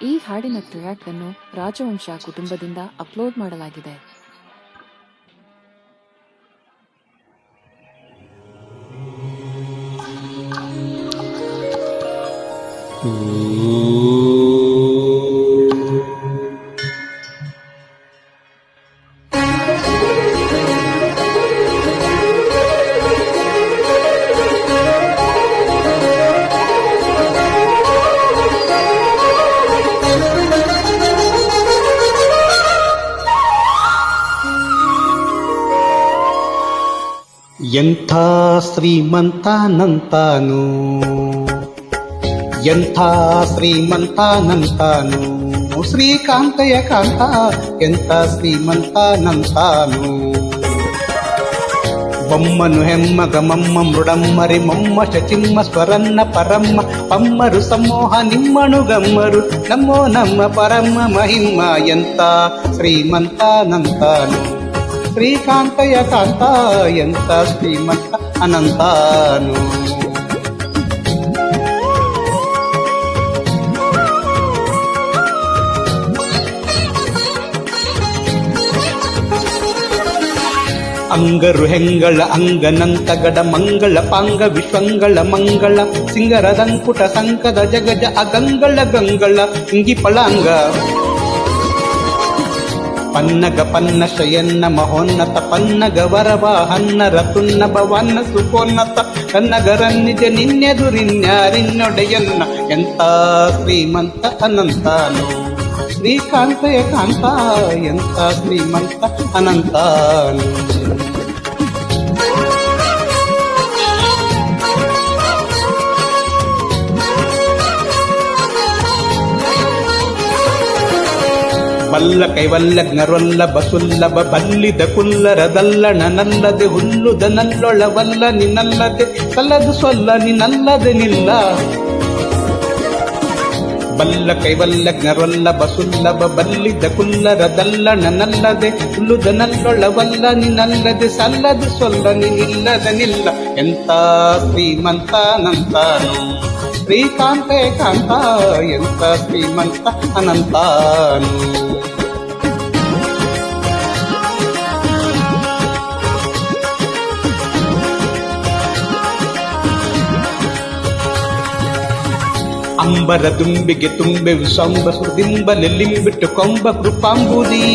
ಈ ಹಾಡಿನ ಟ್ರ್ಯಾಕ್ ಅನ್ನು ರಾಜವಂಶ ಕುಟುಂಬದಿಂದ ಅಪ್ಲೋಡ್ ಮಾಡಲಾಗಿದೆ. ಎಂಥ ಶ್ರೀಮಂತನಂತಾನು, ಎಂಥ ಶ್ರೀಮಂತನಂತಾನು, ಶ್ರೀಕಾಂತಯ ಕಾಂತ ಎಂಥ ಶ್ರೀಮಂತನಂತಾನು. ಬೊಮ್ಮನು ಹೆಮ್ಮಗ ಮಮ್ಮ ಮೃಡಮ್ಮರಿ ಮೊಮ್ಮ ಶಚಿಮ್ಮ ಸ್ವರನ್ನ ಪರಮ್ಮ ಪಮ್ಮರು ಸಮೋಹ ನಿಮ್ಮನು ಗಮ್ಮರು ನಮ್ಮೋ ನಮ್ಮ ಪರಮ್ಮ ಮಹಿಮ್ಮ ಎಂಥ ಶ್ರೀಮಂತನಂತಾನು. ಶ್ರೀಕಾಂತಯ ಕಾಂತ ಎಂತ ಶ್ರೀಮಂತ ಅನಂತಾನು. ಅಂಗರು ಹೆಂಗಳ ಅಂಗನಂತ ಗಡ ಮಂಗಳ ಪಾಂಗ ವಿಶ್ವಂಗಳ ಮಂಗಳ ಸಿಂಗರದಂಕುಟ ಸಂಕದ ಜಗಜ ಅಗಂಗಳ ಗಂಗಳ ಇಂಗಿ ಪಳಾಂಗ ಪನ್ನಗ ಪನ್ನ ಶಯನ್ನ ಮಹೋನ್ನತ ಪನ್ನಗ ವರವಾಹನ್ನ ರತುನ್ನ ಭವನ್ನ ಸುಖೋನ್ನತ ಕನ್ನಗರನ್ನಿಜ ನಿನ್ನೆದುರಿನ್ಯಾರಿನ್ನೊಡೆಯನ್ನ ಎಂತ ಶ್ರೀಮಂತ ಅನಂತಾನು. ಶ್ರೀಕಾಂತಯ ಕಾಂತ ಎಂತ ಶ್ರೀಮಂತ ಅನಂತಾನು. ಬಲ್ಲ ಕೈವಲ್ಲಜ್ಞರೊಲ್ಲ ಬಸುಲ್ಲಭ ಬಲ್ಲಿದ ಕುಲ್ಲರದಲ್ಲಣ ನಲ್ಲದೆ ಹುಲ್ಲುದ ನಲ್ಲೊಳವಲ್ಲ ನಿನ್ನಲ್ಲದೆ ಸಲ್ಲದು ಸೊಲ್ಲ ನಿನ್ನಲ್ಲದೆ ನಿಲ್ಲ. ಬಲ್ಲ ಕೈವಲ್ಲಜ್ಞರೊಲ್ಲ ಬಸುಲ್ಲಭ ಬಲ್ಲಿದ ಕುಲ್ಲರದಲ್ಲಣ ನಲ್ಲದೆ ಹುಲ್ಲುದ ನಲ್ಲೊಳವಲ್ಲ ನಿನ್ನಲ್ಲದೆ ಸಲ್ಲದು ಸೊಲ್ಲ ನಿನ್ನಲ್ಲದ ನಿಲ್ಲ. ಎಂತ ಶ್ರೀಮಂತನಂತಾನು. ಶ್ರೀಕಾಂತೆ ಕಾಂತ ಎಂತ ಶ್ರೀಮಂತ ಅನಂತಾನು. ಅಂಬರ ದುಂಬಿಗೆ ತುಂಬೆ ವಿಸಂಬ ಸುದಿಂಬಲೆಲ್ಲಿಂಬಿಟ್ಟು ಕೊಂಬ ಕೃಪಾಂಬುದೀ.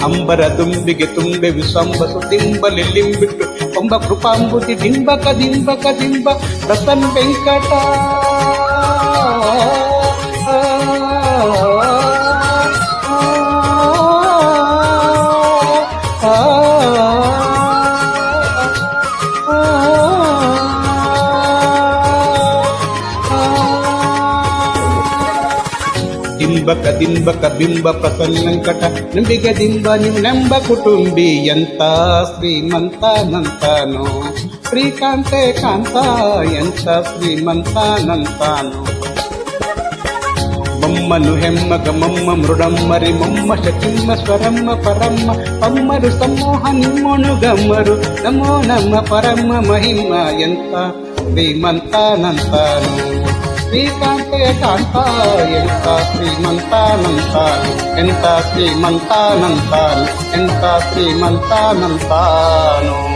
ಅಂಬರ ದುಂಬಿಗೆ ತುಂಬೆ ವಿಸಂಬ ಸುದಿಂಬಲೆಲ್ಲಿಂಬಿಟ್ಟು ಕೊಂಬ ಕೃಪಾಂಬುದಿ ದಿಂಬಕ ದಿಂಬಕ ದಿಂಬ ಪ್ರಸನ್ನ ವೆಂಕಟ. ದಿಂಬಕ ದಿಂಬಕ ಬಿಂಬ ಪ್ರಸನ್ನಂಕಟ ನಂಬಿಗ ದಿಂಬ ನಿಮ್ನೆಂಬ ಕುಟುಂಬಿ ಎಂತ ಶ್ರೀಮಂತನಂತಾನು. ಶ್ರೀಕಾಂತೆ ಕಾಂತ ಎಂತ ಶ್ರೀಮಂತನಂತಾನು. ಬೊಮ್ಮನು ಹೆಮ್ಮಗ ಮಮ್ಮ ಮೃಡಮ್ಮರಿ ಮೊಮ್ಮ ಶಚಿಮ್ಮ ಸ್ವರಮ್ಮ ಪರಮ್ಮ ಪಮ್ಮರು ಸಮೋಹ ನಿಮ್ಮನು ಗಮ್ಮರು ನಮೋ ನಮ್ಮ ಪರಮ್ಮ ಮಹಿಮ್ಮ ಎಂತ ಶ್ರೀಮಂತನಂತಾನು. ಶ್ರೀಕಾಂತಯ ಕಾಂತ ಎಂತ ಶ್ರೀಮಂತನಂತಾನು. ಎಂತ ಶ್ರೀಮಂತನಂತಾನು. ಎಂತ ಶ್ರೀಮಂತನಂತಾನು.